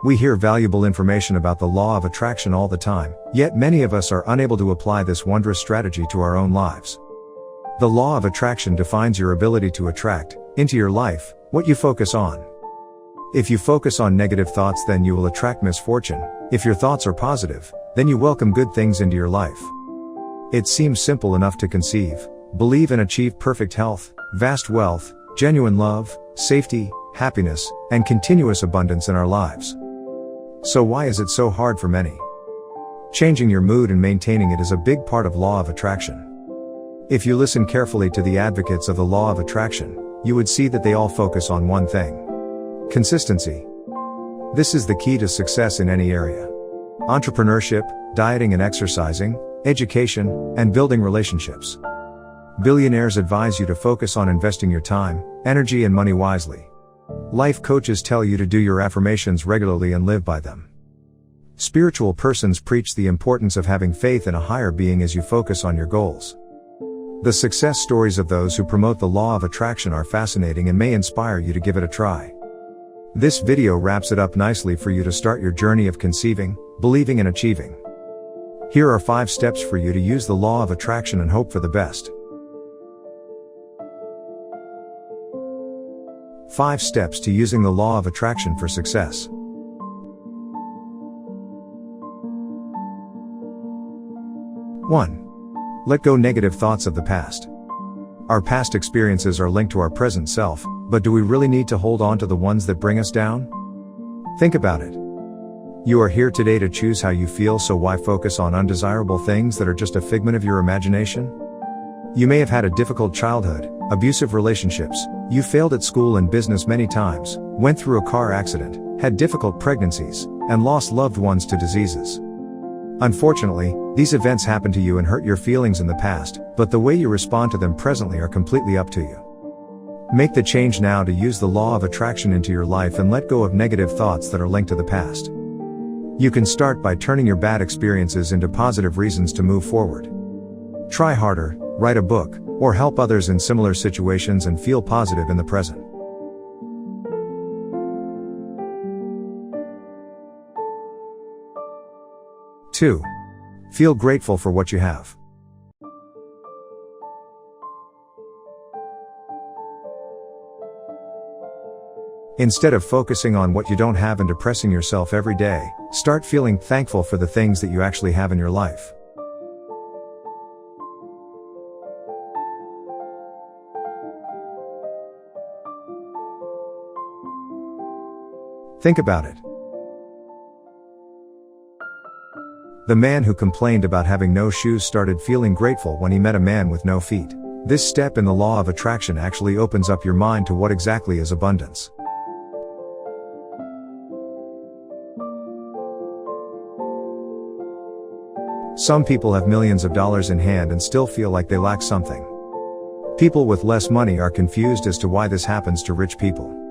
We hear valuable information about the law of attraction all the time, yet many of us are unable to apply this wondrous strategy to our own lives. The law of attraction defines your ability to attract, into your life, what you focus on. If you focus on negative thoughts, then you will attract misfortune. If your thoughts are positive, then you welcome good things into your life. It seems simple enough to conceive, believe and achieve perfect health, vast wealth, genuine love, safety, happiness, and continuous abundance in our lives. So why is it so hard for many? Changing your mood and maintaining it is a big part of law of attraction. If you listen carefully to the advocates of the law of attraction, you would see that they all focus on one thing: consistency. This is the key to success in any area. Entrepreneurship, dieting and exercising, education, and building relationships. Billionaires advise you to focus on investing your time, energy and money wisely. Life coaches tell you to do your affirmations regularly and live by them. Spiritual persons preach the importance of having faith in a higher being as you focus on your goals. The success stories of those who promote the law of attraction are fascinating and may inspire you to give it a try. This video wraps it up nicely for you to start your journey of conceiving, believing and achieving. Here are 5 steps for you to use the law of attraction and hope for the best. 5 steps to using the law of attraction for success. 1. Let go negative thoughts of the past. Our past experiences are linked to our present self, but do we really need to hold on to the ones that bring us down? Think about it. You are here today to choose how you feel, so why focus on undesirable things that are just a figment of your imagination? You may have had a difficult childhood, abusive relationships, you failed at school and business many times, went through a car accident, had difficult pregnancies, and lost loved ones to diseases. Unfortunately, these events happened to you and hurt your feelings in the past, but the way you respond to them presently are completely up to you. Make the change now to use the law of attraction into your life and let go of negative thoughts that are linked to the past. You can start by turning your bad experiences into positive reasons to move forward. Try harder, write a book, or help others in similar situations and feel positive in the present. 2. Feel grateful for what you have. Instead of focusing on what you don't have and depressing yourself every day, start feeling thankful for the things that you actually have in your life. Think about it. The man who complained about having no shoes started feeling grateful when he met a man with no feet. This step in the law of attraction actually opens up your mind to what exactly is abundance. Some people have millions of dollars in hand and still feel like they lack something. People with less money are confused as to why this happens to rich people.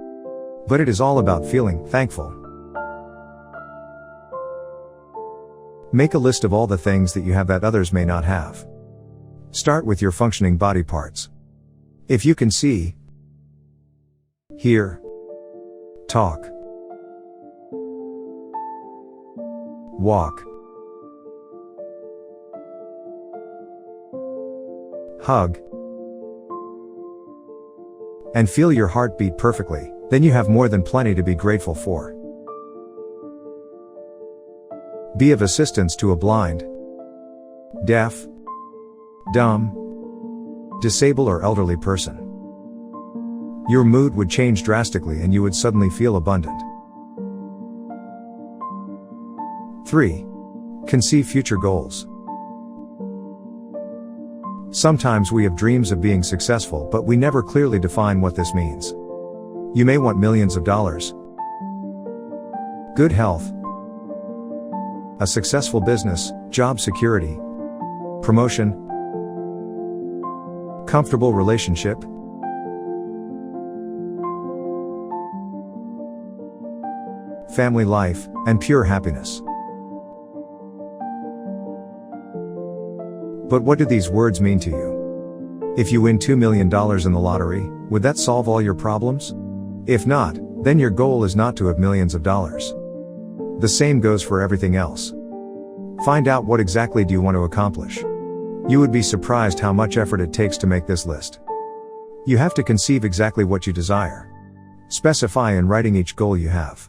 But it is all about feeling thankful. Make a list of all the things that you have that others may not have. Start with your functioning body parts. If you can see, hear, talk, walk, hug, and feel your heart beat perfectly, then you have more than plenty to be grateful for. Be of assistance to a blind, deaf, dumb, disabled or elderly person. Your mood would change drastically and you would suddenly feel abundant. 3. Conceive future goals. Sometimes we have dreams of being successful, but we never clearly define what this means. You may want millions of dollars, good health, a successful business, job security, promotion, comfortable relationship, family life, and pure happiness. But what do these words mean to you? If you win $2 million in the lottery, would that solve all your problems? If not, then your goal is not to have millions of dollars. The same goes for everything else. Find out what exactly do you want to accomplish. You would be surprised how much effort it takes to make this list. You have to conceive exactly what you desire. Specify in writing each goal you have.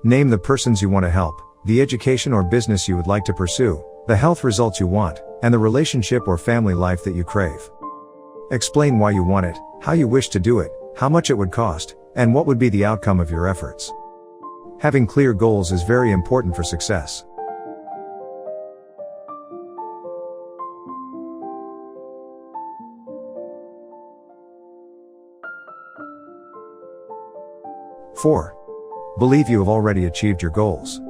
Name the persons you want to help, the education or business you would like to pursue, the health results you want, and the relationship or family life that you crave. Explain why you want it, how you wish to do it, how much it would cost, and what would be the outcome of your efforts. Having clear goals is very important for success. Four. Believe you have already achieved your goals.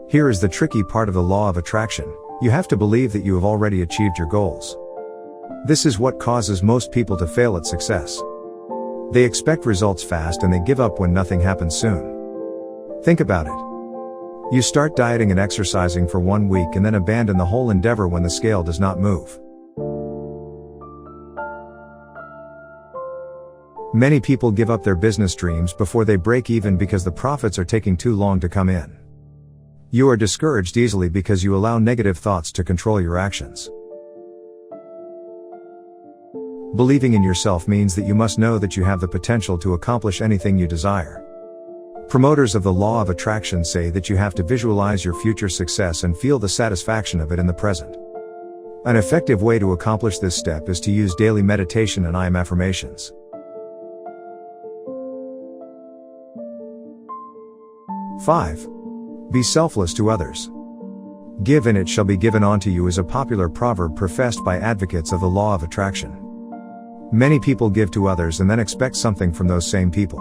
Here is the tricky part of the law of attraction. You have to believe that you have already achieved your goals. This is what causes most people to fail at success. They expect results fast and they give up when nothing happens soon. Think about it. You start dieting and exercising for 1 week and then abandon the whole endeavor when the scale does not move. Many people give up their business dreams before they break even because the profits are taking too long to come in. You are discouraged easily because you allow negative thoughts to control your actions. Believing in yourself means that you must know that you have the potential to accomplish anything you desire. Promoters of the law of attraction say that you have to visualize your future success and feel the satisfaction of it in the present. An effective way to accomplish this step is to use daily meditation and I am affirmations. 5. Be selfless to others. Give and it shall be given unto you is a popular proverb professed by advocates of the law of attraction. Many people give to others and then expect something from those same people.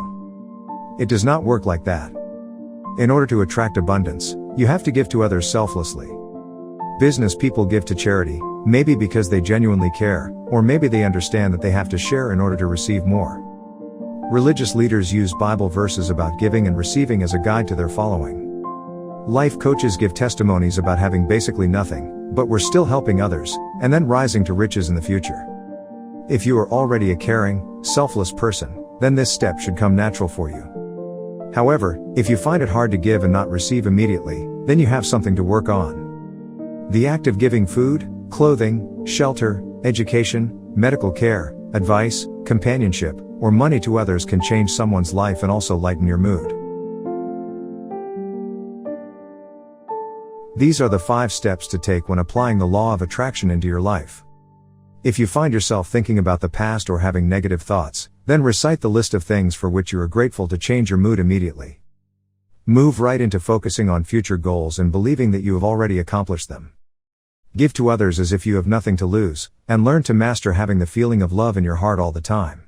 It does not work like that. In order to attract abundance, you have to give to others selflessly. Business people give to charity, maybe because they genuinely care, or maybe they understand that they have to share in order to receive more. Religious leaders use Bible verses about giving and receiving as a guide to their following. Life coaches give testimonies about having basically nothing, but we're still helping others, and then rising to riches in the future. If you are already a caring, selfless person, then this step should come natural for you. However, if you find it hard to give and not receive immediately, then you have something to work on. The act of giving food, clothing, shelter, education, medical care, advice, companionship, or money to others can change someone's life and also lighten your mood. These are the 5 steps to take when applying the law of attraction into your life. If you find yourself thinking about the past or having negative thoughts, then recite the list of things for which you are grateful to change your mood immediately. Move right into focusing on future goals and believing that you have already accomplished them. Give to others as if you have nothing to lose, and learn to master having the feeling of love in your heart all the time.